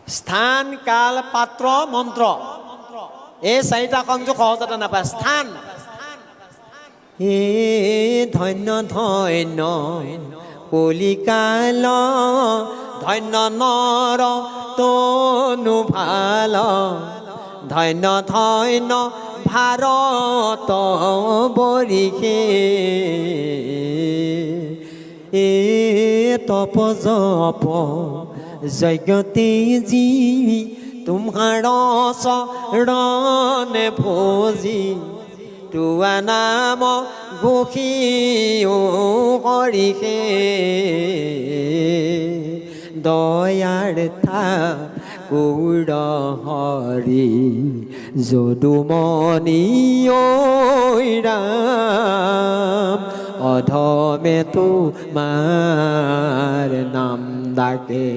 স্থান কাল পাত্ৰ মন্ত্ৰ এই চাৰিটা সংযোগ সহজতে নাপায় স্থান ধন্য ধন্য কলিকাল ধন্য নৰ তনু ভাল ধন্য ধন্য ভাৰত বৰিষে তপ জপ যজ্ঞতে জীবি তোমাৰ চৰণ ভজি তোৱা নাম ঘোষিও কৰিষে দয়াৰ থা গৌৰ হৰি যদুমণি ৰাম অধমে তোমাৰ নাম ডাকে